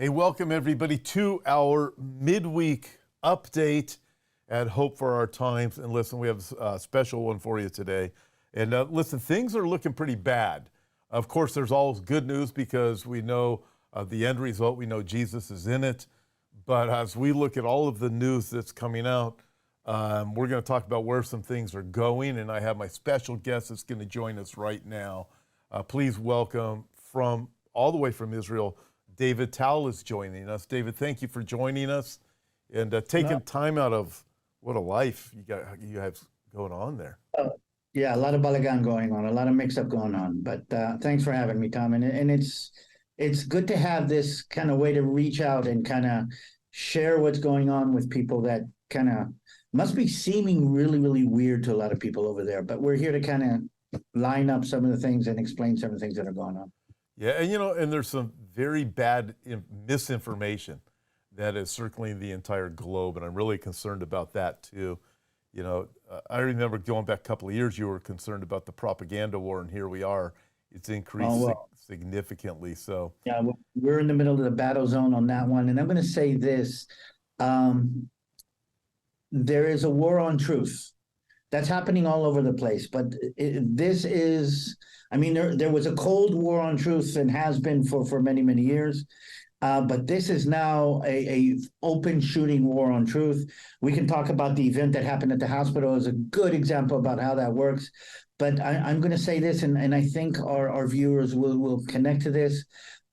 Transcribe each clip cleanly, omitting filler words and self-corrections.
Hey, welcome everybody to our midweek update at Hope for Our Times. And listen, we have a special one for you today. And listen, things are looking pretty bad. Of course, there's always good news because we know the end result. We know Jesus is in it. But as we look at all of the news that's coming out, we're going to talk about where some things are going. And I have my special guest that's going to join us right now. Please welcome from all the way from Israel, David Towle is joining us. David, thank you for joining us and taking time out of what a life you have going on there. Yeah, a lot of balagan going on, a lot of mix-up going on. But thanks for having me, Tom. And it's good to have this kind of way to reach out and kind of share what's going on with people that kind of must be seeming really, really weird to a lot of people over there. But we're here to kind of line up some of the things and explain some of the things that are going on. Yeah, and and there's some very bad misinformation that is circling the entire globe, and I'm really concerned about that too. I remember going back a couple of years, you were concerned about the propaganda war, and here we are. It's increased significantly. So yeah, we're in the middle of the battle zone on that one, and I'm going to say this: there is a war on truth that's happening all over the place, but this is. I mean, there was a Cold War on truth and has been for many, many years. But this is now a open shooting war on truth. We can talk about the event that happened at the hospital as a good example about how that works. But I'm going to say this, and I think our viewers will connect to this.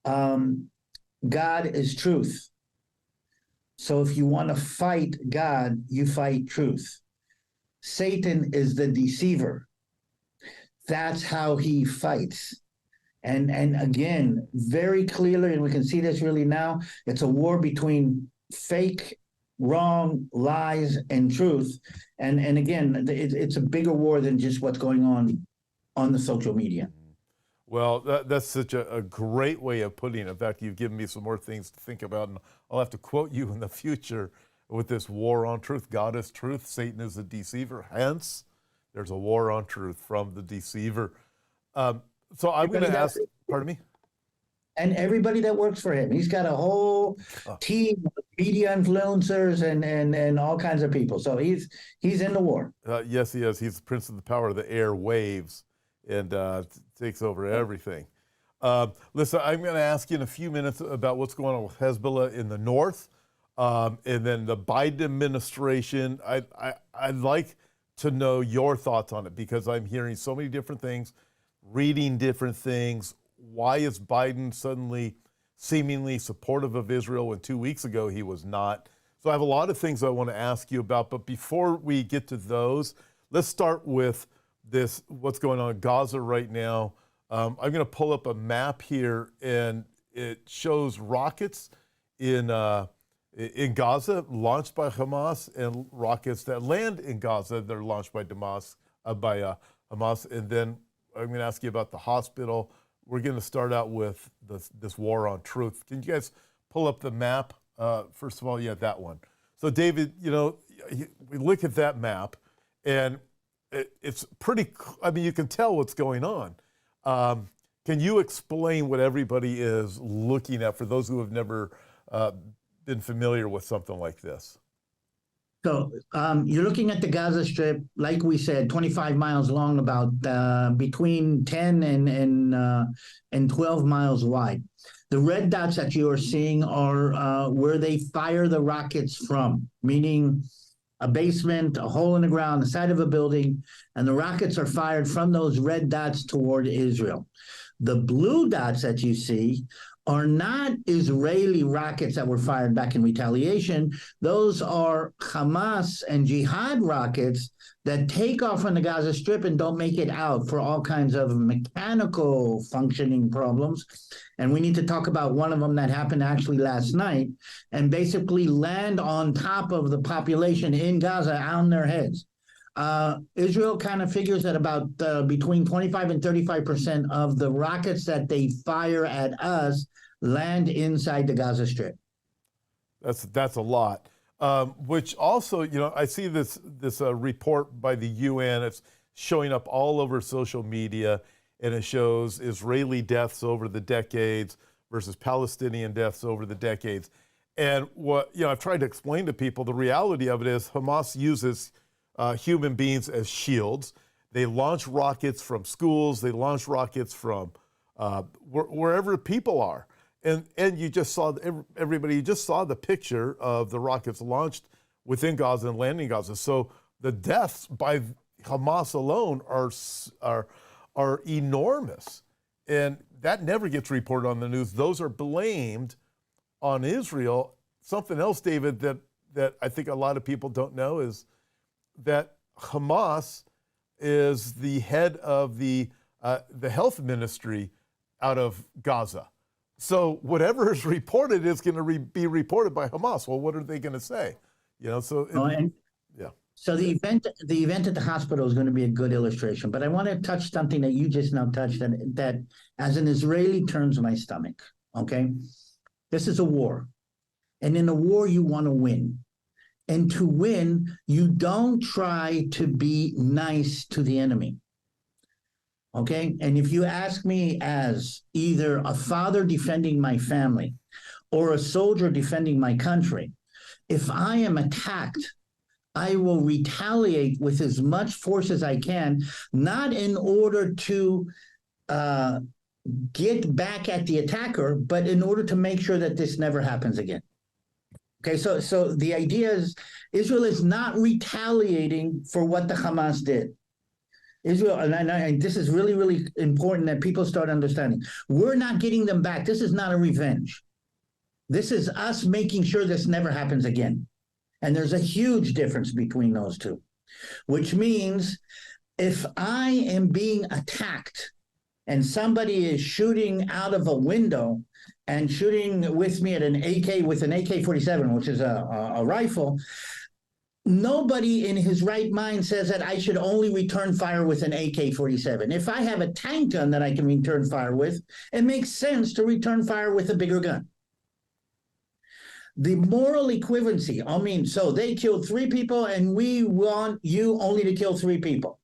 God is truth. So if you want to fight God, you fight truth. Satan is the deceiver. That's how he fights. And again, very clearly, and we can see this really now, it's a war between fake, wrong, lies, and truth. And again, it's a bigger war than just what's going on the social media. Well, that's such a great way of putting it. In fact, you've given me some more things to think about, and I'll have to quote you in the future with this war on truth. God is truth, Satan is a deceiver, hence there's a war on truth from the deceiver. So I'm going to ask, pardon me? And everybody that works for him. He's got a whole team of media influencers and all kinds of people. So he's in the war. Yes, he is. He's the prince of the power of the air waves and takes over everything. Listen, I'm going to ask you in a few minutes about what's going on with Hezbollah in the north, and then the Biden administration. I'd like to know your thoughts on it because I'm hearing so many different things, reading different things. Why is Biden suddenly seemingly supportive of Israel when 2 weeks ago he was not? So I have a lot of things I want to ask you about, but before we get to those, let's start with this, what's going on in Gaza right now. I'm going to pull up a map here, and it shows rockets in Gaza launched by Hamas and rockets that land in Gaza that are launched by Hamas. And then I'm going to ask you about the hospital. We're going to start out with this war on truth. Can you guys pull up the map? First of all, yeah, that one. So David, we look at that map, and it's pretty, I mean, you can tell what's going on. Can you explain what everybody is looking at for those who have never been familiar with something like this? So you're looking at the Gaza Strip, like we said, 25 miles long, about between 10 and 12 miles wide. The red dots that you are seeing are where they fire the rockets from, meaning a basement, a hole in the ground, the side of a building, and the rockets are fired from those red dots toward Israel. The blue dots that you see are not Israeli rockets that were fired back in retaliation. Those are Hamas and Jihad rockets that take off on the Gaza Strip and don't make it out for all kinds of mechanical functioning problems. And we need to talk about one of them that happened actually last night and basically land on top of the population in Gaza on their heads. Israel kind of figures that about between 25 and 35% of the rockets that they fire at us land inside the Gaza Strip. That's a lot. Which also, I see this report by the UN. It's showing up all over social media, and it shows Israeli deaths over the decades versus Palestinian deaths over the decades. And what, I've tried to explain to people, the reality of it is Hamas uses human beings as shields. They launch rockets from schools. They launch rockets from wherever people are. And you just saw, everybody, you just saw the picture of the rockets launched within Gaza and landing Gaza. So the deaths by Hamas alone are enormous. And that never gets reported on the news. Those are blamed on Israel. Something else, David, that I think a lot of people don't know is that Hamas is the head of the health ministry out of Gaza. So whatever is reported is going to be reported by Hamas. Well, what are they going to say? Yeah. So the event at the hospital is going to be a good illustration. But I want to touch something that you just now touched that as an Israeli turns my stomach. Okay, this is a war, and in a war you want to win. And to win, you don't try to be nice to the enemy. Okay? And if you ask me as either a father defending my family or a soldier defending my country, if I am attacked, I will retaliate with as much force as I can, not in order to get back at the attacker, but in order to make sure that this never happens again. Okay, so the idea is Israel is not retaliating for what the Hamas did. Israel, and this is really, really important that people start understanding. We're not getting them back. This is not a revenge. This is us making sure this never happens again. And there's a huge difference between those two, which means if I am being attacked and somebody is shooting out of a window and shooting with me at an AK-47, which is a rifle, nobody in his right mind says that I should only return fire with an AK-47. If I have a tank gun that I can return fire with, it makes sense to return fire with a bigger gun. The moral equivalency, so they killed 3 people and we want you only to kill 3 people.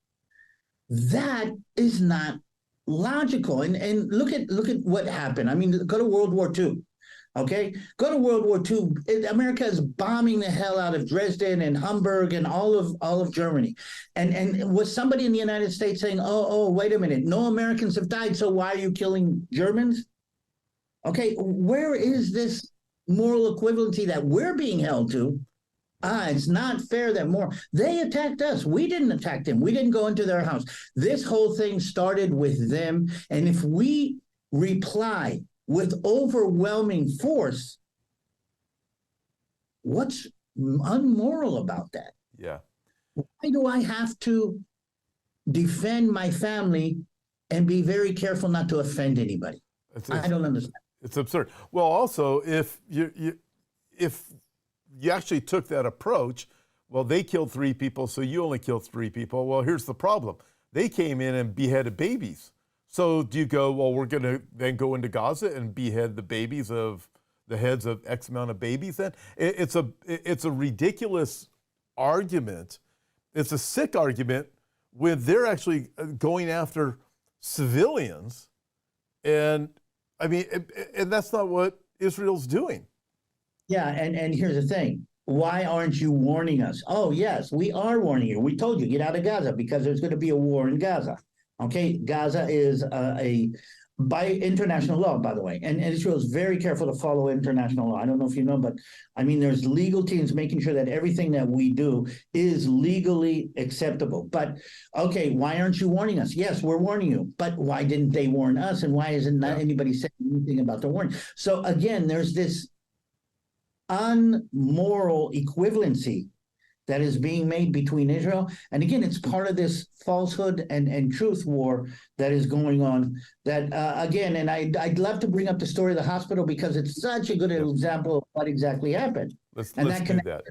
That is not logical. And look at what happened. Go to World War II. Okay, go to World War II. America is bombing the hell out of Dresden and Hamburg and all of Germany. And was somebody in the United States saying, oh, wait a minute, no Americans have died, so why are you killing Germans? Okay, where is this moral equivalency that we're being held to? It's not fair that they attacked us. We didn't attack them. We didn't go into their house. This whole thing started with them. And if we reply with overwhelming force, what's unmoral about that? Yeah. Why do I have to defend my family and be very careful not to offend anybody? I don't understand. It's absurd. Well, also, if you actually took that approach, well, they killed 3 people, so you only killed 3 people. Well, here's the problem. They came in and beheaded babies. So do you go, well, we're going to then go into Gaza and behead the babies of the heads of X amount of babies then? It's a ridiculous argument. It's a sick argument when they're actually going after civilians. And that's not what Israel's doing. Yeah, and here's the thing. Why aren't you warning us? Oh, yes, we are warning you. We told you, get out of Gaza because there's going to be a war in Gaza. Okay, Gaza is by international law, by the way, and Israel is very careful to follow international law. I don't know if you know, but there's legal teams making sure that everything that we do is legally acceptable. But okay, why aren't you warning us? Yes, we're warning you, but why didn't they warn us? And why isn't not anybody saying anything about the warning? So again, there's this unmoral equivalency that is being made between Israel. And again, it's part of this falsehood and truth war that is going on. That again, and I'd love to bring up the story of the hospital because it's such a good example of what exactly happened. Let's do that.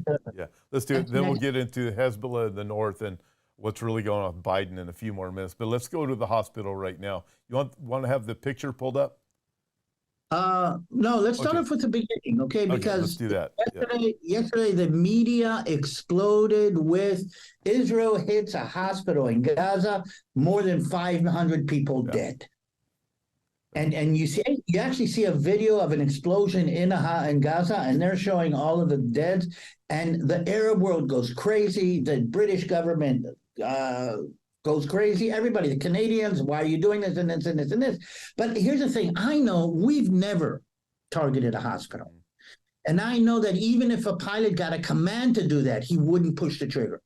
Let's do it. Then we'll get into Hezbollah in the north and what's really going on with Biden in a few more minutes. But let's go to the hospital right now. You want to have the picture pulled up? No, let's start off with the beginning, okay? Because let's do that. Yesterday, the media exploded with Israel hits a hospital in Gaza, more than 500 people dead. And you actually see a video of an explosion in Gaza, and they're showing all of the dead, and the Arab world goes crazy. The British government goes crazy. Everybody, the Canadians, why are you doing this and this and this and this? But here's the thing: I know we've never targeted a hospital, and I know that even if a pilot got a command to do that, he wouldn't push the trigger.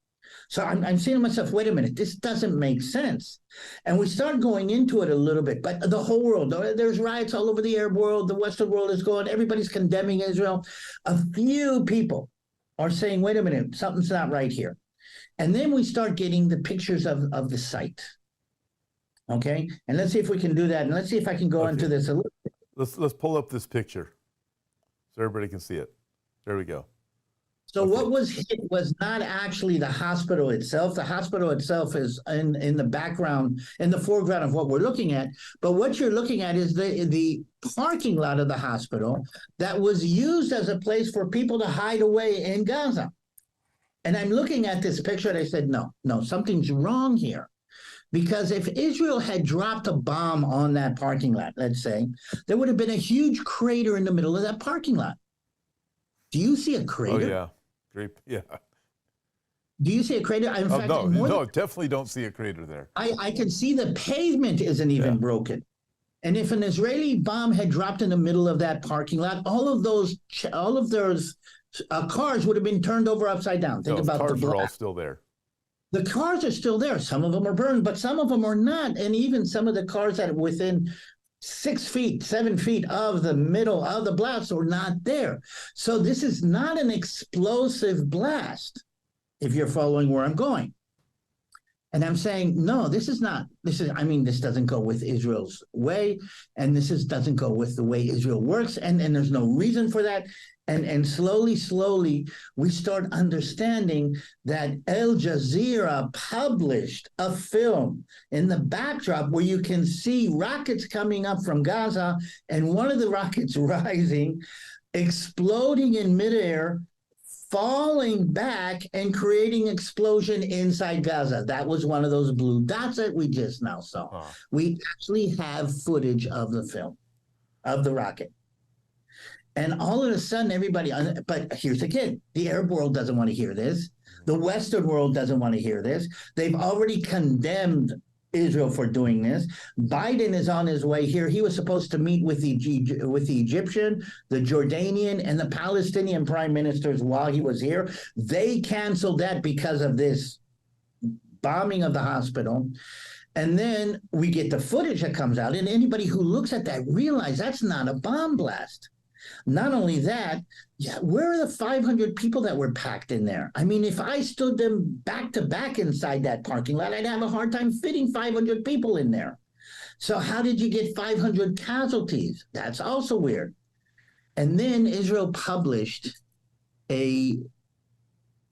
So I'm saying to myself, wait a minute, this doesn't make sense. And we start going into it a little bit, but the whole world, there's riots all over the Arab world, the Western world is going, everybody's condemning Israel. A few people are saying, wait a minute, something's not right here. And then we start getting the pictures of the site. Okay, and let's see if we can do that. And let's see if I can go into this a little bit. Let's pull up this picture so everybody can see it. There we go. So what was hit was not actually the hospital itself. The hospital itself is in the background, in the foreground of what we're looking at. But what you're looking at is the parking lot of the hospital that was used as a place for people to hide away in Gaza. And I'm looking at this picture and I said, no, something's wrong here. Because if Israel had dropped a bomb on that parking lot, let's say, there would have been a huge crater in the middle of that parking lot. Do you see a crater? Oh, yeah. Great. Yeah. Do you see a crater? In fact, no, definitely don't see a crater there. I can see the pavement isn't even broken. And if an Israeli bomb had dropped in the middle of that parking lot, all of those cars would have been turned over upside down. Think about cars are all still there. The cars are still there. Some of them are burned, but some of them are not. And even some of the cars that are within 6 feet, 7 feet of the middle of the blast are not there. So this is not an explosive blast, if you're following where I'm going. And I'm saying, no, this doesn't go with Israel's way, and doesn't go with the way Israel works, and there's no reason for that. And slowly, we start understanding that Al Jazeera published a film in the backdrop where you can see rockets coming up from Gaza, and one of the rockets rising, exploding in midair, falling back and creating explosion inside Gaza. That was one of those blue dots that we just now saw. Huh. We actually have footage of the film, of the rocket. And all of a sudden, everybody, but here's again, the Arab world doesn't want to hear this. The Western world doesn't want to hear this. They've already condemned Israel for doing this. Biden is on his way here. He was supposed to meet with the Egyptian, the Jordanian, and the Palestinian prime ministers while he was here. They canceled that because of this bombing of the hospital. And then we get the footage that comes out, and anybody who looks at that realize that's not a bomb blast. Not only that, where are the 500 people that were packed in there? I mean, if I stood them back to back inside that parking lot, I'd have a hard time fitting 500 people in there. So how did you get 500 casualties? That's also weird. And then Israel published a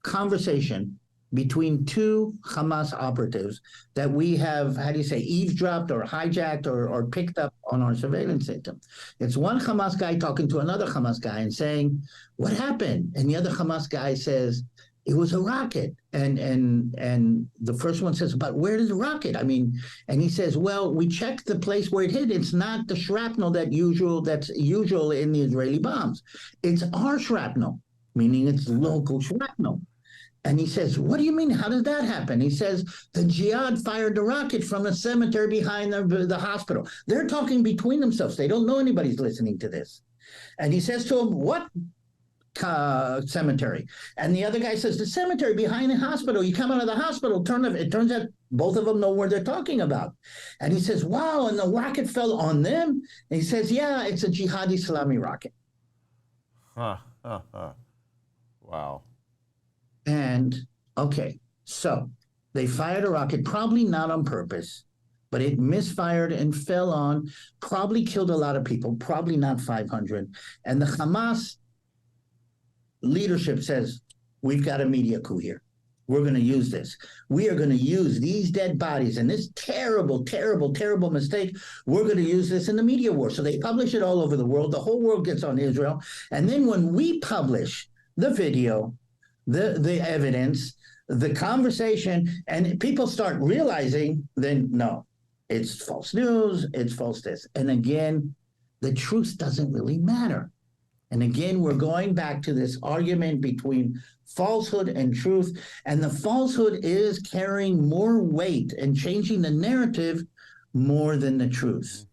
conversation between two Hamas operatives that we have, eavesdropped or hijacked or picked up on our surveillance system. It's one Hamas guy talking to another Hamas guy and saying, what happened? And the other Hamas guy says, it was a rocket. And the first one says, but where did the rocket? And he says, well, we checked the place where it hit. It's not the shrapnel that's usual in the Israeli bombs. It's our shrapnel, meaning it's local shrapnel. And he says, what do you mean? How did that happen? He says, the jihad fired the rocket from the cemetery behind the hospital. They're talking between themselves. They don't know anybody's listening to this. And he says to him, what cemetery? And the other guy says, the cemetery behind the hospital. You come out of the hospital, it turns out both of them know where they're talking about. And he says, wow, and the rocket fell on them? And he says, yeah, it's a Jihad Islami rocket. Wow. And, okay, so they fired a rocket, probably not on purpose, but it misfired and fell on, probably killed a lot of people, probably not 500. And the Hamas leadership says, we've got a media coup here. We're going to use this. We are going to use these dead bodies and this terrible, terrible, terrible mistake. We're going to use this in the media war. So they publish it all over the world. The whole world gets on Israel. And then when we publish the video, the evidence, the conversation, and people start realizing, then no, It's false news, it's false this. And again, the truth doesn't really matter. And again, we're going back to this argument between falsehood and truth. And the falsehood is carrying more weight and changing the narrative more than the truth.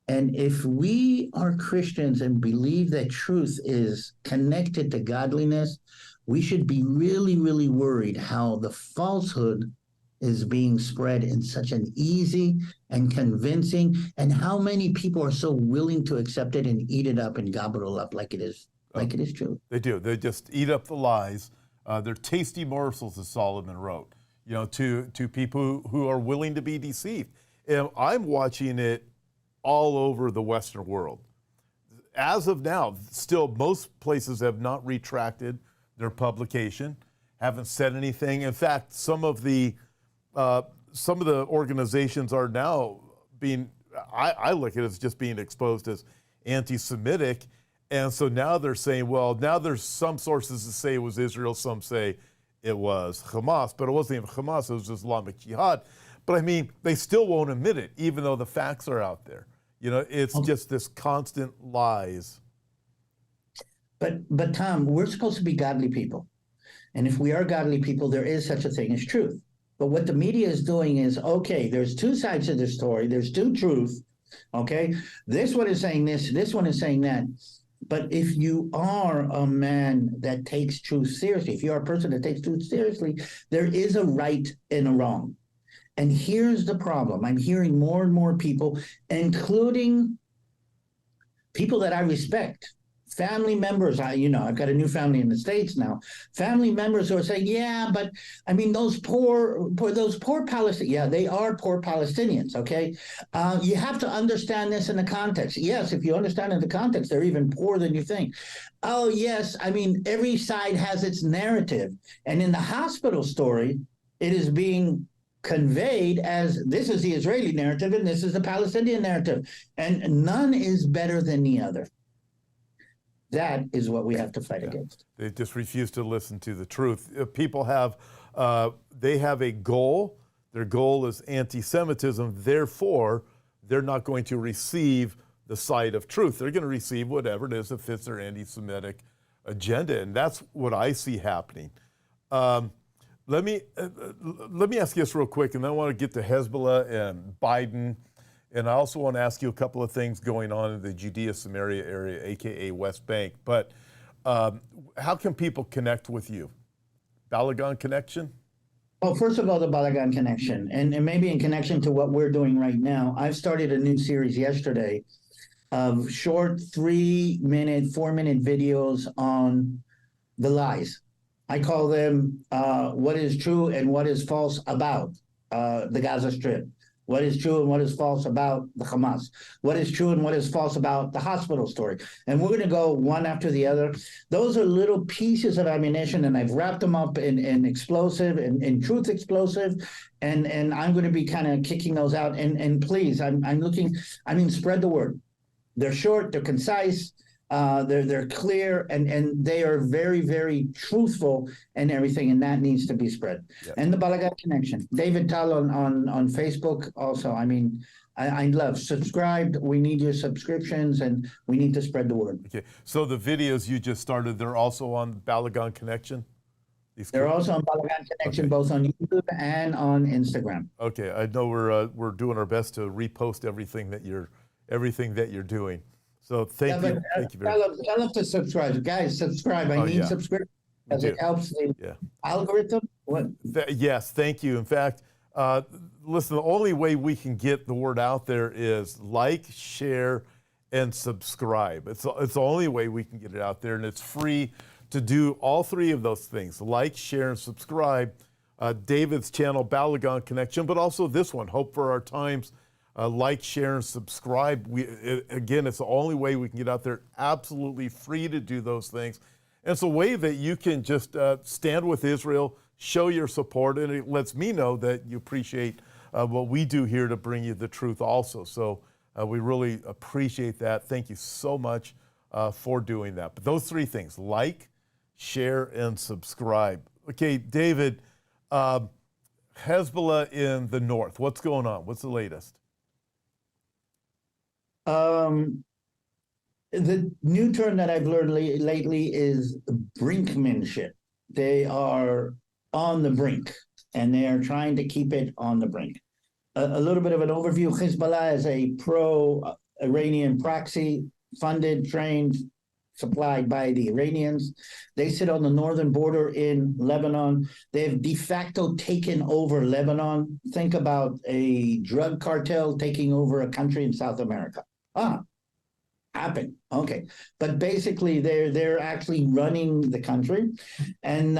And if we are Christians and believe that truth is connected to godliness, we should be really, really worried how the falsehood is being spread in such an easy and convincing, and how many people are so willing to accept it and eat it up and gobble it up like it is, like it is true. They do. They just eat up the lies. They're tasty morsels, as Solomon wrote, to people who are willing to be deceived. And I'm watching it all over the Western world. As of now, still most places have not retracted their publication, haven't said anything. In fact, some of the organizations are now being, I look at it as just being exposed as anti-Semitic. And so now they're saying, well, now there's some sources that say it was Israel, some say it was Hamas, but it wasn't even Hamas, it was Islamic Jihad. But I mean, they still won't admit it, even though the facts are out there. It's just this constant lies. But Tom, we're supposed to be godly people. And if we are godly people, there is such a thing as truth. But what the media is doing is, okay, there's two sides to the story. There's two truths, okay? This one is saying this one is saying that. But if you are a man that takes truth seriously, if you're a person that takes truth seriously, there is a right and a wrong. And here's the problem. I'm hearing more and more people, including people that I respect, family members. I've got a new family in the States now. Family members who are saying, yeah, but I mean, those poor Palestinians, yeah, they are poor Palestinians, okay? You have to understand this in the context. Yes, if you understand in the context, they're even poorer than you think. Oh, yes, I mean, every side has its narrative. And in the hospital story, it is being conveyed as this is the Israeli narrative and this is the Palestinian narrative. And none is better than the other. That is what we have to fight against. They just refuse to listen to the truth. People have, they have a goal. Their goal is anti-Semitism. Therefore, they're not going to receive the side of truth. They're going to receive whatever it is that fits their anti-Semitic agenda. And that's what I see happening. Let me ask you this real quick, and then I want to get to Hezbollah and Biden. And I also want to ask you a couple of things going on in the Judea-Samaria area, AKA West Bank. But how can people connect with you? Balagan Connection? Well, first of all, the Balagan Connection, and maybe in connection to what we're doing right now, I've started a new series yesterday of short 3-minute, 4-minute videos on the lies. I call them what is true and what is false about the Gaza Strip. What is true and what is false about the Hamas? What is true and what is false about the hospital story? And we're going to go one after the other. Those are little pieces of ammunition, and I've wrapped them up in explosive and truth explosive, and I'm going to be kind of kicking those out. And please, I'm looking. I mean, spread the word. They're short. They're concise. They're clear, and they are very, very truthful and everything, and that needs to be spread. Yep. And the Balagan Connection, David Tal on Facebook also. I mean, I love subscribed. We need your subscriptions, and we need to spread the word. Okay, so the videos you just started, they're also on Balagan Connection? They're also on Balagan Connection, okay, both on YouTube and on Instagram. Okay, I know we're doing our best to repost everything that you're doing. So thank you very much. Tell them to subscribe. Guys, subscribe. I need subscription because it helps the algorithm. Yes, thank you. In fact, listen, the only way we can get the word out there is like, share, and subscribe. It's the only way we can get it out there, and it's free to do all three of those things: like, share, and subscribe. David's channel, Balagan Connection, but also this one, Hope for Our Times. Like, share, and subscribe. Again, it's the only way we can get out there. Absolutely free to do those things. And it's a way that you can just stand with Israel, show your support, and it lets me know that you appreciate what we do here to bring you the truth also. So we really appreciate that. Thank you so much for doing that. But those three things: like, share, and subscribe. Okay, David, Hezbollah in the north. What's going on? What's the latest? Um, the new term that I've learned lately is brinkmanship. They are on the brink, and they are trying to keep it on the brink. A little bit of an overview. Hezbollah is a pro-Iranian proxy, funded, trained, supplied by the Iranians. They sit on the northern border in Lebanon. They've de facto taken over Lebanon. Think about a drug cartel taking over a country in South America. Happened. Okay. But basically they're actually running the country, and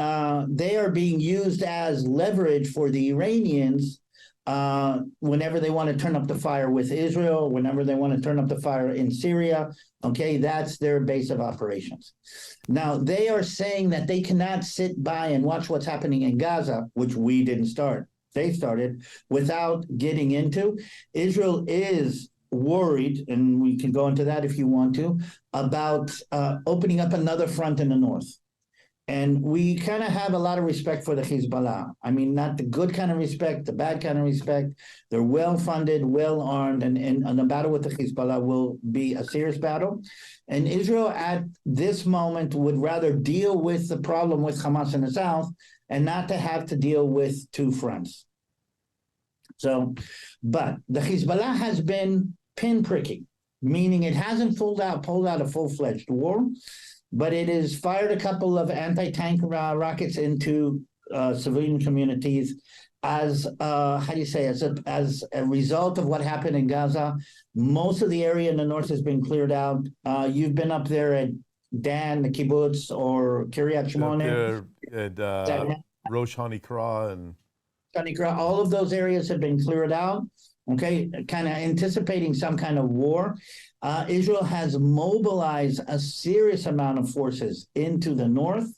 they are being used as leverage for the Iranians whenever they want to turn up the fire with Israel, whenever they want to turn up the fire in Syria. Okay, that's their base of operations. Now, they are saying that they cannot sit by and watch what's happening in Gaza, which we didn't start. They started, without getting into. Israel is worried, and we can go into that if you want to, about opening up another front in the north. And we kind of have a lot of respect for the Hezbollah. I mean, not the good kind of respect, the bad kind of respect. They're well-funded, well-armed, and the battle with the Hezbollah will be a serious battle. And Israel at this moment would rather deal with the problem with Hamas in the south and not to have to deal with two fronts. So, but the Hezbollah has been pinpricking, meaning it hasn't pulled out a full-fledged war, but it has fired a couple of anti-tank rockets into civilian communities as as a result of what happened in Gaza. Most of the area in the north has been cleared out. You've been up there at Dan, the kibbutz, or Kiryat Shmona, and Rosh Hanikra, and all of those areas have been cleared out. Okay, kind of anticipating some kind of war. Israel has mobilized a serious amount of forces into the north.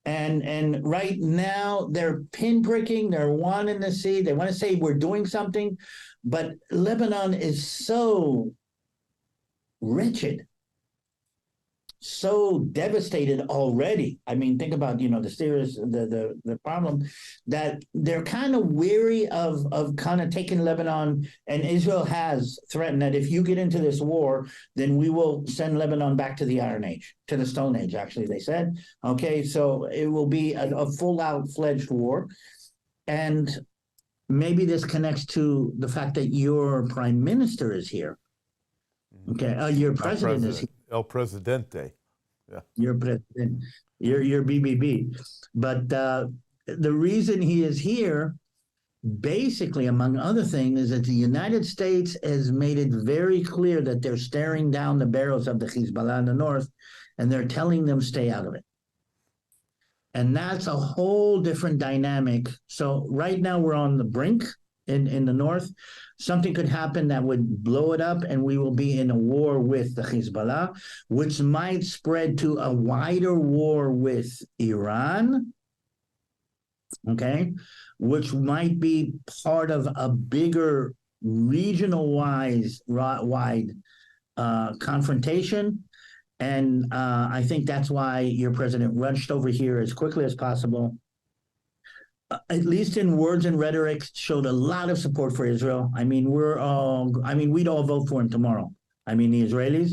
And right now they're pinpricking, they're wanting to see, they want to say we're doing something, but Lebanon is so wretched, so devastated already. I mean, think about, the problem that they're kind of weary of kind of taking Lebanon, and Israel has threatened that if you get into this war, then we will send Lebanon back to the Iron Age, to the Stone Age, actually, they said. Okay, so it will be a full-out fledged war. And maybe this connects to the fact that your prime minister is here. Okay, your president is here. El Presidente. Yeah. Your president, your BBB. But the reason he is here, basically, among other things, is that the United States has made it very clear that they're staring down the barrels of the Hezbollah in the north, and they're telling them stay out of it. And that's a whole different dynamic. So right now we're on the brink in the north. Something could happen that would blow it up, and we will be in a war with the Hezbollah, which might spread to a wider war with Iran, okay, which might be part of a bigger wide confrontation. And I think that's why your president rushed over here as quickly as possible. At least in words and rhetoric, showed a lot of support for Israel. I mean, we'd all vote for him tomorrow. I mean, the Israelis,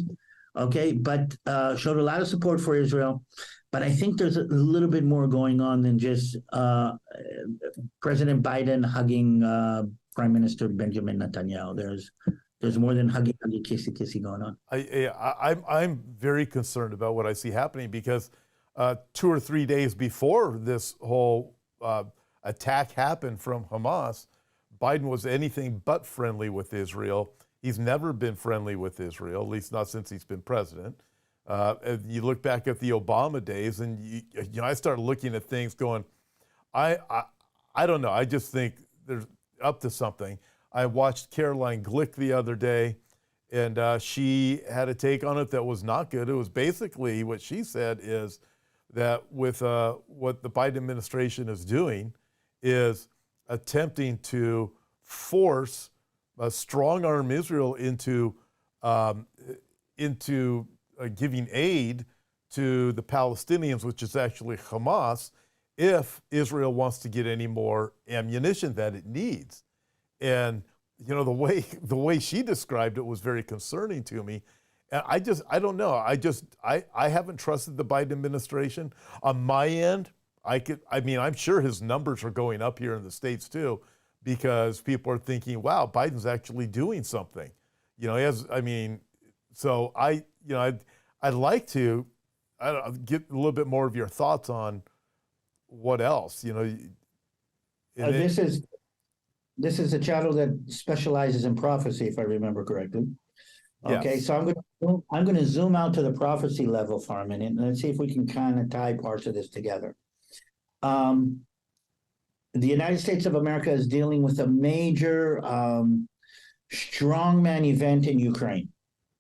okay, but showed a lot of support for Israel. But I think there's a little bit more going on than just President Biden hugging Prime Minister Benjamin Netanyahu. There's more than huggy, kissy going on. I'm very concerned about what I see happening, because 2 or 3 days before this whole attack happened from Hamas, Biden was anything but friendly with Israel. He's never been friendly with Israel, at least not since he's been president. You look back at the Obama days, and I started looking at things going, I don't know. I just think they're up to something. I watched Caroline Glick the other day, and she had a take on it that was not good. It was basically, what she said is that with what the Biden administration is doing is attempting to force strong-arm Israel into giving aid to the Palestinians, which is actually Hamas, if Israel wants to get any more ammunition that it needs. And you know, the way she described it was very concerning to me. And I don't know. I haven't trusted the Biden administration. On my end, I'm sure his numbers are going up here in the States too, because people are thinking, wow, Biden's actually doing something. You know, so I'd like to get a little bit more of your thoughts on what else, you know. This is a channel that specializes in prophecy, if I remember correctly. Okay, Yes. so I'm going to zoom out to the prophecy level for a minute, and let's see if we can kind of tie parts of this together. The United States of America is dealing with a major strongman event in Ukraine,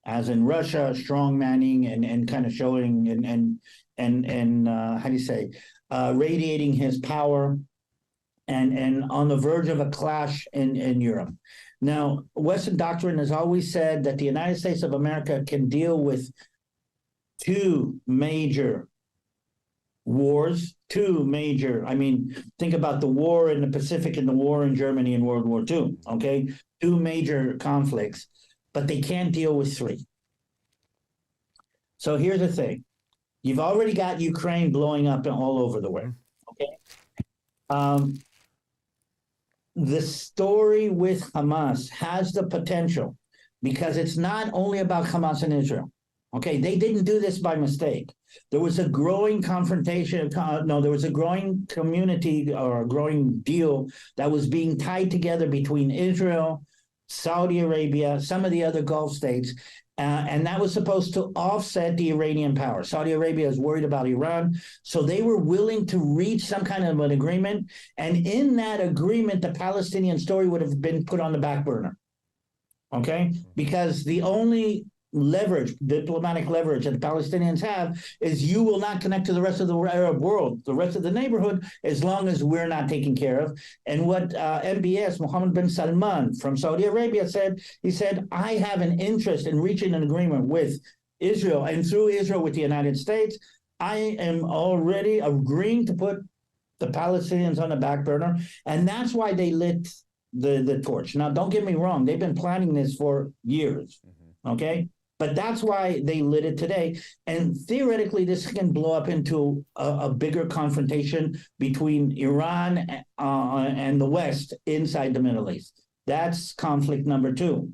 as in Russia strongmanning and kind of showing and how do you say, radiating his power. And on the verge of a clash in Europe. Now, Western doctrine has always said that the United States of America can deal with two major wars, think about the war in the Pacific and the war in Germany in World War II, okay? Two major conflicts, but they can't deal with three. So here's the thing. You've already got Ukraine blowing up all over the world, okay? The story with Hamas has the potential, because it's not only about Hamas and Israel. Okay, they didn't do this by mistake. There was a growing confrontation. There was a growing community or a growing deal that was being tied together between Israel, Saudi Arabia, some of the other Gulf states, and that was supposed to offset the Iranian power. Saudi Arabia is worried about Iran, so they were willing to reach some kind of an agreement. And in that agreement, the Palestinian story would have been put on the back burner, okay? Because the only diplomatic leverage that the Palestinians have is you will not connect to the rest of the Arab world, the rest of the neighborhood, as long as we're not taken care of. And what MBS, Mohammed bin Salman from Saudi Arabia said, he said, I have an interest in reaching an agreement with Israel, and through Israel with the United States. I am already agreeing to put the Palestinians on the back burner, and that's why they lit the torch. Now, don't get me wrong, they've been planning this for years, okay? But that's why they lit it today. And theoretically, this can blow up into a bigger confrontation between Iran and the West inside the Middle East. That's conflict number two.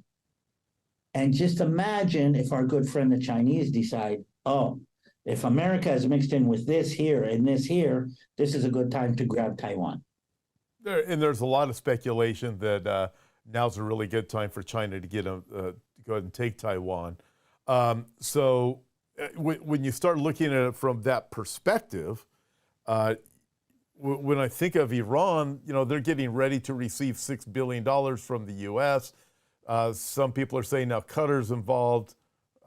And just imagine if our good friend, the Chinese, decide, oh, if America is mixed in with this here and this here, this is a good time to grab Taiwan. And there's a lot of speculation that now's a really good time for China to go ahead and take Taiwan. So when you start looking at it from that perspective, when I think of Iran, you know, they're getting ready to receive $6 billion from the U.S. Some people are saying now Qatar's involved.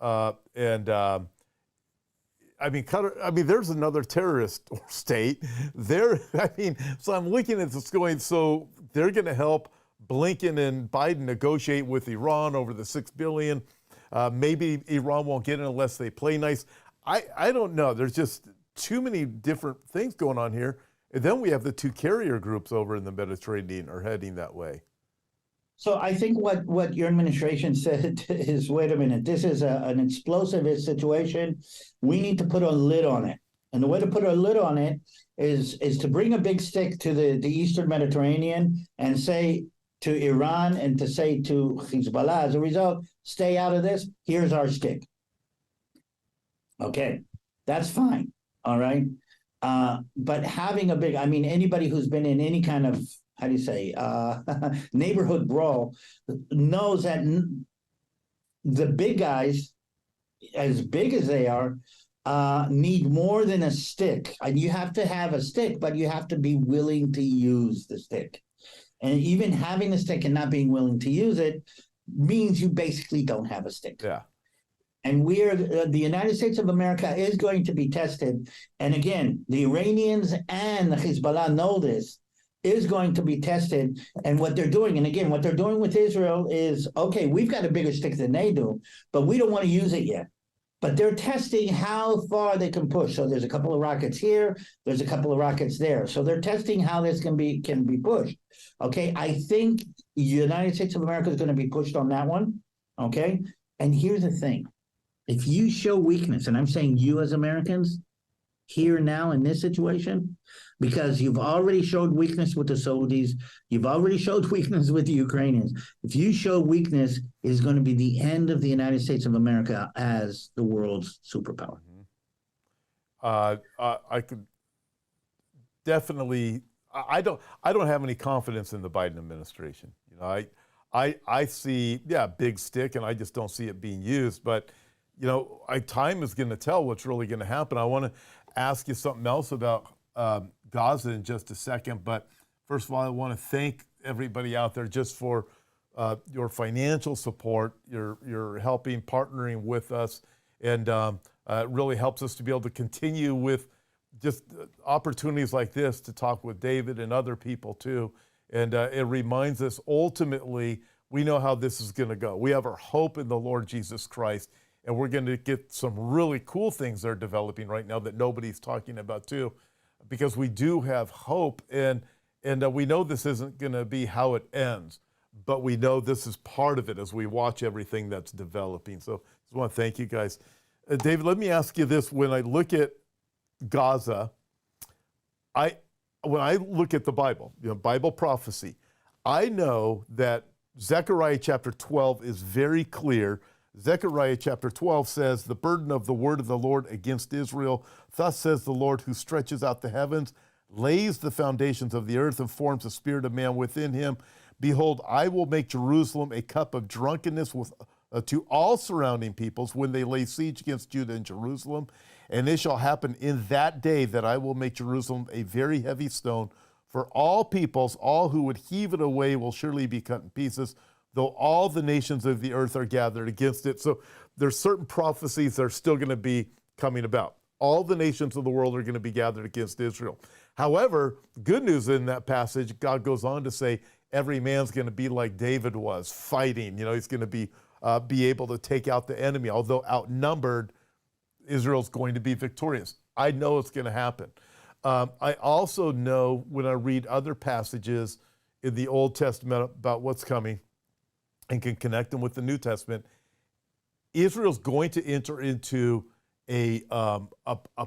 Qatar, there's another terrorist state there. So I'm looking at this going, so they're going to help Blinken and Biden negotiate with Iran over the $6 billion. Maybe Iran won't get it unless they play nice. I don't know. There's just too many different things going on here. And then we have the two carrier groups over in the Mediterranean are heading that way. So I think what your administration said is, wait a minute, this is an explosive situation. We need to put a lid on it. And the way to put a lid on it is to bring a big stick to the Eastern Mediterranean and say to Iran and to say to Hezbollah, as a result, stay out of this. Here's our stick. Okay, that's fine. All right. But having a big, anybody who's been in any kind of, neighborhood brawl knows that the big guys, as big as they are, need more than a stick. And you have to have a stick, but you have to be willing to use the stick. And even having a stick and not being willing to use it means you basically don't have a stick. Yeah. And the United States of America is going to be tested. And again, the Iranians and the Hezbollah know this, is going to be tested. And what they're doing, and again, what they're doing with Israel is, okay, we've got a bigger stick than they do, but we don't want to use it yet. but they're testing how far they can push. So there's a couple of rockets here, there's a couple of rockets there. So they're testing how this can be pushed. Okay, I think the United States of America is going to be pushed on that one. Okay, and here's the thing: if you show weakness, and I'm saying you as Americans here now in this situation, because you've already showed weakness with the Saudis, you've already showed weakness with the Ukrainians. If you show weakness, it's going to be the end of the United States of America as the world's superpower. I could definitely. I don't have any confidence in the Biden administration. You know, I see, big stick, and I just don't see it being used. But you know, time is going to tell what's really going to happen. I want to ask you something else about Gaza in just a second. But first of all, I want to thank everybody out there just for your financial support. You're helping, partnering with us, and it really helps us to be able to continue with just opportunities like this to talk with David and other people too. And it reminds us, ultimately, we know how this is going to go. We have our hope in the Lord Jesus Christ, and we're going to get some really cool things that are developing right now that nobody's talking about too, because we do have hope, and we know this isn't going to be how it ends, but we know this is part of it as we watch everything that's developing. So I just want to thank you guys. David, let me ask you this. When I look at Gaza, when I look at the Bible, Bible prophecy, I know that Zechariah chapter 12 is very clear. Zechariah chapter 12 says, "The burden of the word of the Lord against Israel. Thus says the Lord, who stretches out the heavens, lays the foundations of the earth, and forms the spirit of man within him. Behold, I will make Jerusalem a cup of drunkenness to all surrounding peoples when they lay siege against Judah and Jerusalem. And it shall happen in that day that I will make Jerusalem a very heavy stone. For all peoples, all who would heave it away will surely be cut in pieces, though all the nations of the earth are gathered against it." So there's certain prophecies that are still going to be coming about. All the nations of the world are going to be gathered against Israel. However, good news in that passage, God goes on to say, every man's going to be like David was, fighting. He's going to be able to take out the enemy. Although outnumbered, Israel's going to be victorious. I know it's going to happen. I also know when I read other passages in the Old Testament about what's coming and can connect them with the New Testament, Israel's going to enter into a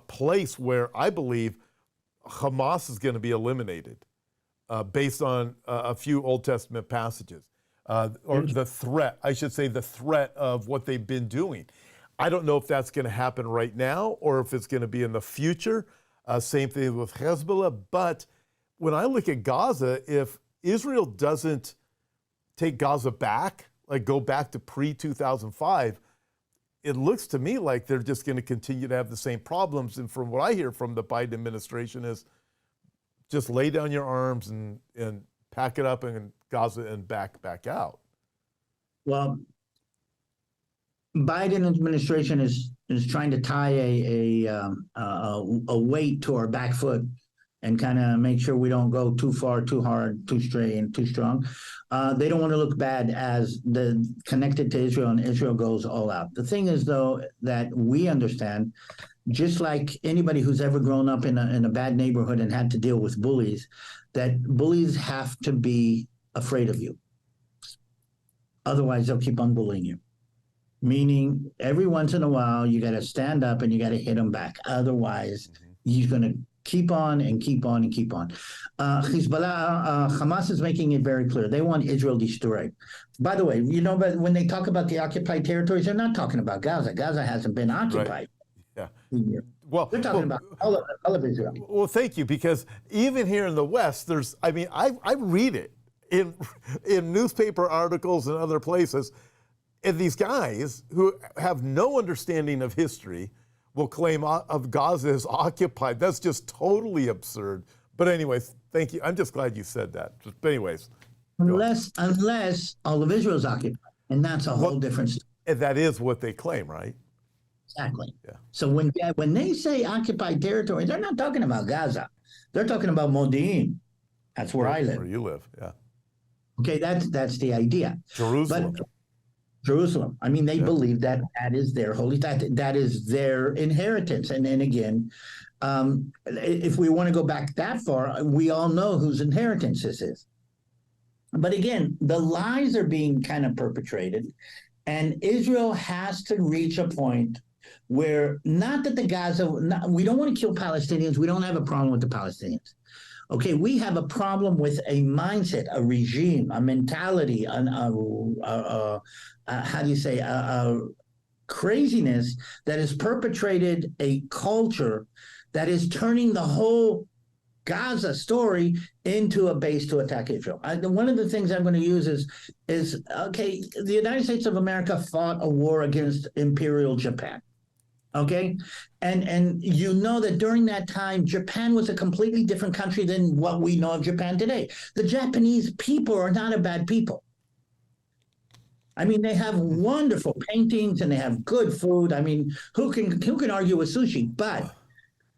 place where I believe Hamas is going to be eliminated based on a few Old Testament passages. Or the threat, I should say, the threat of what they've been doing. I don't know if that's going to happen right now or if it's going to be in the future. Same thing with Hezbollah. But when I look at Gaza, if Israel doesn't take Gaza back, like go back to pre-2005, it looks to me like they're just going to continue to have the same problems. And from what I hear from the Biden administration is just lay down your arms and pack it up in Gaza and back out. Well, Biden administration is trying to tie a weight to our back foot and kind of make sure we don't go too far, too hard, too straight, and too strong. They don't want to look bad as connected to Israel, and Israel goes all out. The thing is, though, that we understand, just like anybody who's ever grown up in a bad neighborhood and had to deal with bullies, that bullies have to be afraid of you. Otherwise, they'll keep on bullying you. Meaning, every once in a while, you got to stand up and you got to hit them back. Otherwise, you're going to keep on and keep on and keep on. Hamas is making it very clear. They want Israel destroyed. By the way, but when they talk about the occupied territories, they're not talking about Gaza. Gaza hasn't been occupied. Right. Yeah. Well, they're talking about all of Israel. Well, thank you, because even here in the West, I read it in newspaper articles and other places, and these guys who have no understanding of history will claim of Gaza is occupied. That's just totally absurd. But anyways, thank you. I'm just glad you said that. But anyways. Unless all of Israel's occupied, and that's a whole different story. And that is what they claim, right? Exactly. Yeah. So when they say occupied territory, they're not talking about Gaza. They're talking about Modi'in. That's where I live. Where you live, yeah. Okay, that's the idea. Jerusalem. But Jerusalem. I mean, they Yeah. believe that that is their holy, that is their inheritance. And then again, if we want to go back that far, we all know whose inheritance this is. But again, the lies are being kind of perpetrated, and Israel has to reach a point where, not that the Gaza, we don't want to kill Palestinians. We don't have a problem with the Palestinians. Okay, we have a problem with a mindset, a regime, a mentality, how do you say, a craziness that has perpetrated a culture that is turning the whole Gaza story into a base to attack Israel. One of the things I'm going to use is okay, the United States of America fought a war against Imperial Japan. Okay, and you know that during that time, Japan was a completely different country than what we know of Japan today. The Japanese people are not a bad people. I mean, they have wonderful paintings and they have good food. I mean, who can argue with sushi? But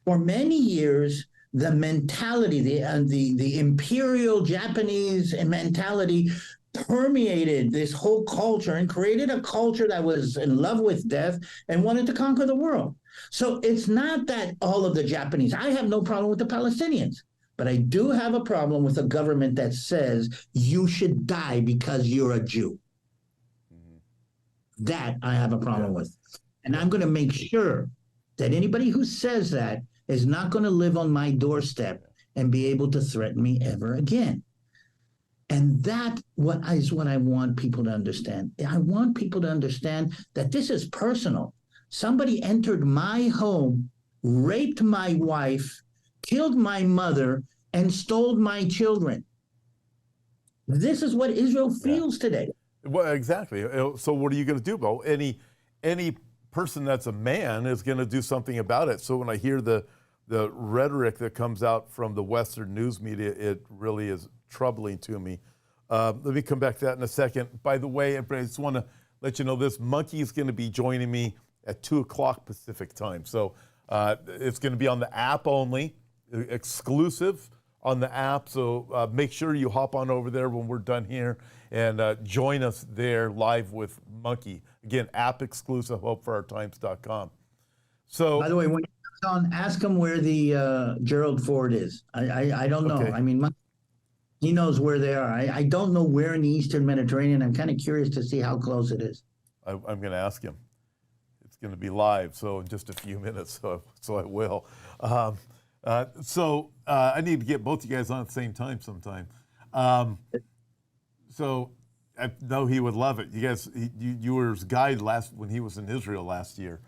for many years, the mentality, the imperial Japanese mentality permeated this whole culture and created a culture that was in love with death and wanted to conquer the world. So it's not that all of the Japanese, I have no problem with the Palestinians, but I do have a problem with a government that says you should die because you're a Jew. That I have a problem with. And I'm going to make sure that anybody who says that is not going to live on my doorstep and be able to threaten me ever again. And that is what I want people to understand. I want people to understand that this is personal. Somebody entered my home, raped my wife, killed my mother, and stole my children. This is what Israel feels today. Well, exactly. So what are you going to do, Bo? Any person that's a man is going to do something about it. So when I hear the rhetoric that comes out from the Western news media, it really is troubling to me. Let me come back to that in a second. By the way, I just want to let you know this. Monkey is going to be joining me at 2 o'clock Pacific time. So it's going to be on the app only, exclusive on the app. So make sure you hop on over there when we're done here and join us there live with Monkey. Again, app exclusive, hopeforourtimes.com. So, by the way, when you're on, ask him where the Gerald Ford is. I don't know. Okay. I mean, he knows where they are. I don't know where in the Eastern Mediterranean. I'm kind of curious to see how close it is. I'm going to ask him. It's going to be live, so in just a few minutes, so I will. I need to get both you guys on at the same time sometime. So I know he would love it. You guys, you were his guide when he was in Israel last year,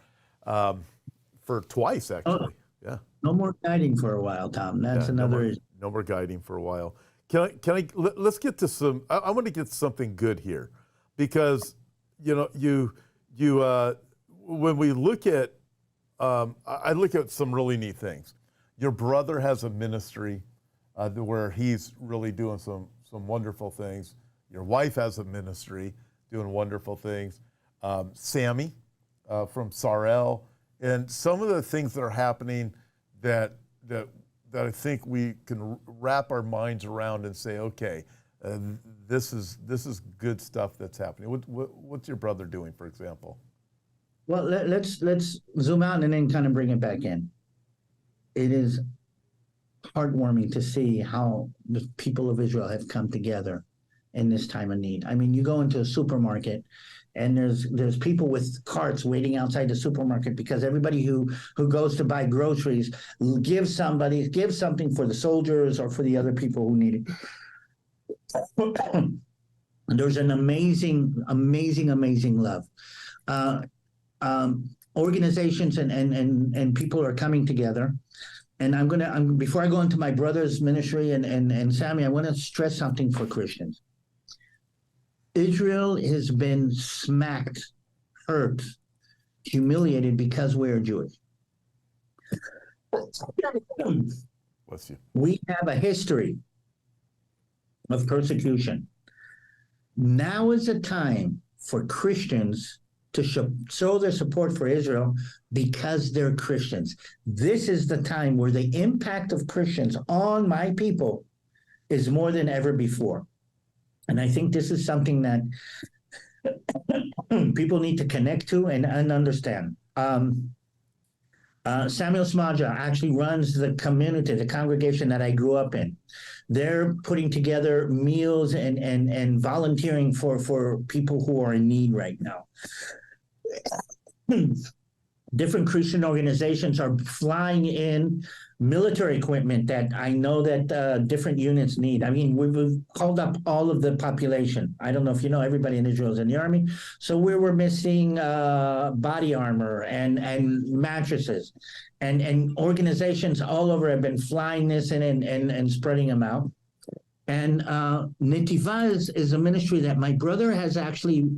for twice actually. Yeah. No more guiding for a while, Tom. That's another issue. No more guiding for a while. Let's get to some. I want to get something good here, because you when we look at, I look at some really neat things. Your brother has a ministry where he's really doing some wonderful things. Your wife has a ministry doing wonderful things. Sammy from Sarel, and some of the things that are happening that I think we can wrap our minds around and say, okay, this is good stuff that's happening. What's your brother doing, for example? Well, let's zoom out and then kind of bring it back in. It is heartwarming to see how the people of Israel have come together in this time of need. I mean, you go into a supermarket and there's people with carts waiting outside the supermarket because everybody who goes to buy groceries gives something for the soldiers or for the other people who need it. There's an amazing love. Organizations and people are coming together. And before I go into my brother's ministry and Sammy, I want to stress something for Christians. Israel has been smacked, hurt, humiliated because we are Jewish. Bless you. We have a history of persecution. Now is the time for Christians to show their support for Israel because they're Christians. This is the time where the impact of Christians on my people is more than ever before. And I think this is something that people need to connect to and understand. Samuel Smadja actually runs the community, the congregation that I grew up in. They're putting together meals and volunteering for people who are in need right now. Different Christian organizations are flying in military equipment that I know that different units need. I mean, we've called up all of the population. I don't know if you know, everybody in Israel is in the army. So we were missing body armor and mattresses. And organizations all over have been flying this in and spreading them out. And Netiva is a ministry that my brother has actually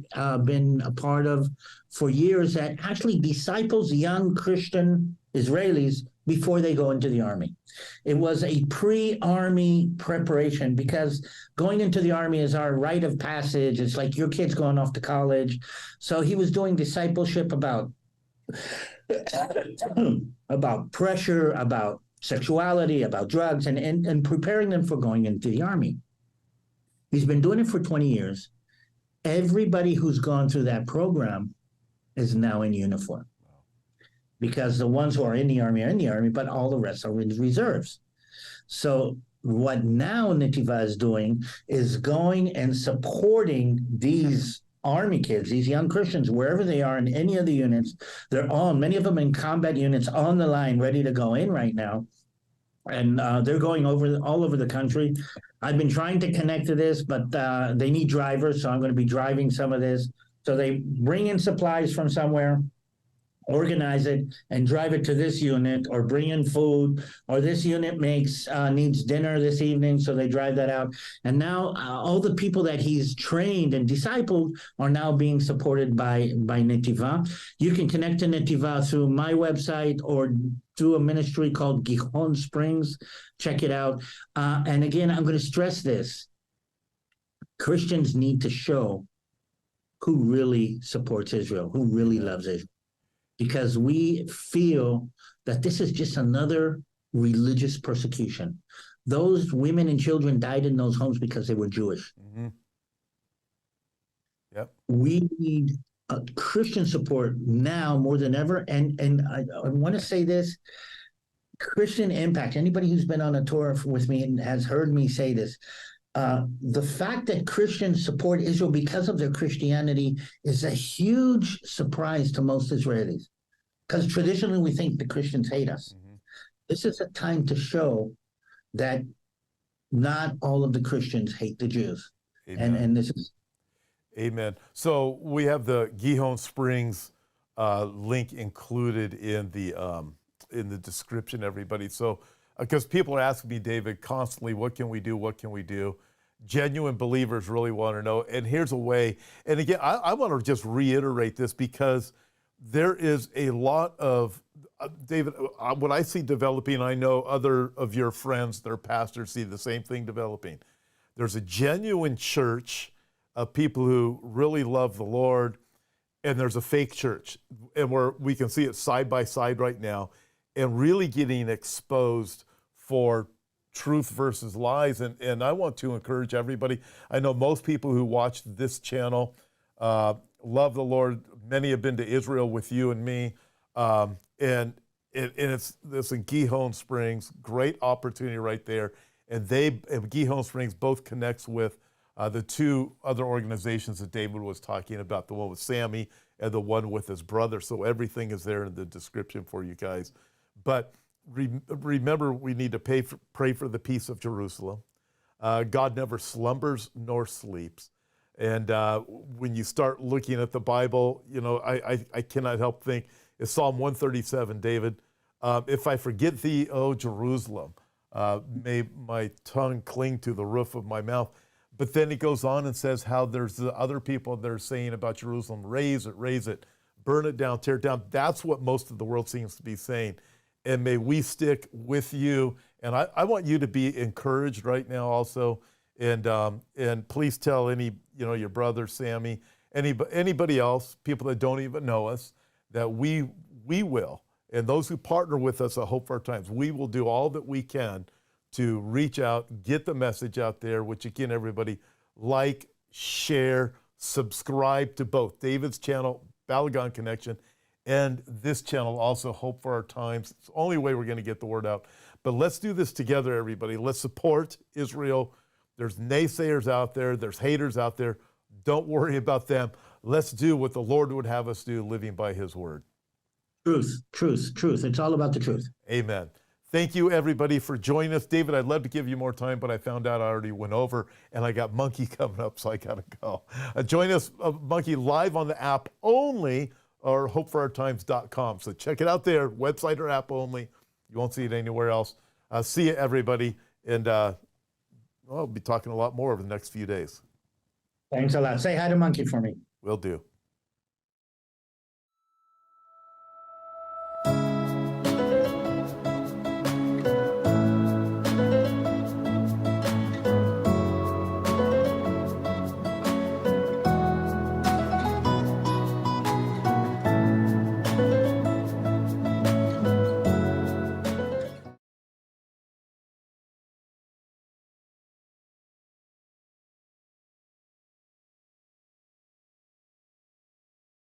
been a part of for years, that actually disciples young Christian Israelis before they go into the army. It was a pre-army preparation, because going into the army is our rite of passage. It's like your kid's going off to college. So he was doing discipleship about pressure, about sexuality, about drugs, and preparing them for going into the army. He's been doing it for 20 years. Everybody who's gone through that program is now in uniform, because the ones who are in the army are in the army, but all the rest are in reserves. So what now Netiva is doing is going and supporting these army kids, these young Christians, wherever they are in any of the units. They're all, many of them in combat units on the line, ready to go in right now. And they're going all over the country. I've been trying to connect to this, but they need drivers, so I'm going to be driving some of this. So they bring in supplies from somewhere, organize it, and drive it to this unit, or bring in food, or this unit needs dinner this evening, so they drive that out. And now all the people that he's trained and discipled are now being supported by Netiva. You can connect to Netiva through my website or through a ministry called Gihon Springs. Check it out. And again, I'm going to stress this. Christians need to show who really supports Israel, who really loves Israel, because we feel that this is just another religious persecution. Those women and children died in those homes because they were Jewish. Mm-hmm. Yep. We need Christian support now more than ever. And I want to say this, Christian impact, anybody who's been on a tour with me and has heard me say this, the fact that Christians support Israel because of their Christianity is a huge surprise to most Israelis, because traditionally we think the Christians hate us. Mm-hmm. This is a time to show that not all of the Christians hate the Jews. And this is... Amen. So we have the Gihon Springs link included in the description, everybody. So because people are asking me, David, constantly, what can we do? What can we do? Genuine believers really want to know. And here's a way. And again, I want to just reiterate this, because there is a lot of, David, what I see developing, I know other of your friends, their pastors, see the same thing developing. There's a genuine church of people who really love the Lord, and there's a fake church. And we can see it side by side right now, and really getting exposed for truth versus lies. And I want to encourage everybody. I know most people who watch this channel love the Lord. Many have been to Israel with you and me. And it's this in Gihon Springs, great opportunity right there. And Gihon Springs both connects with the two other organizations that David was talking about, the one with Sammy and the one with his brother. So everything is there in the description for you guys. But remember, we need to pray for the peace of Jerusalem. God never slumbers nor sleeps. And when you start looking at the Bible, you know, I cannot help think, it's Psalm 137, David, if I forget thee, O Jerusalem, may my tongue cling to the roof of my mouth. But then it goes on and says how there's the other people that are saying about Jerusalem, raise it, burn it down, tear it down. That's what most of the world seems to be saying. And may we stick with you. And I want you to be encouraged right now also. And please tell your brother, Sammy, anybody else, people that don't even know us, that we will, and those who partner with us at Hope for Our Times, we will do all that we can to reach out, get the message out there, which again, everybody, like, share, subscribe to both David's channel, Balagon Connection, and this channel also, Hope for Our Times. It's the only way we're going to get the word out. But let's do this together, everybody. Let's support Israel. There's naysayers out there. There's haters out there. Don't worry about them. Let's do what the Lord would have us do, living by his word. Truth, truth, truth. It's all about the truth. Amen. Thank you, everybody, for joining us. David, I'd love to give you more time, but I found out I already went over, and I got Monkey coming up, so I got to go. Join us, Monkey, live on the app only, or hopeforourtimes.com. So check it out there, website or app only. You won't see it anywhere else. See you, everybody, and I'll be talking a lot more over the next few days. Thanks a lot. Say hi to Monkey for me. Will do.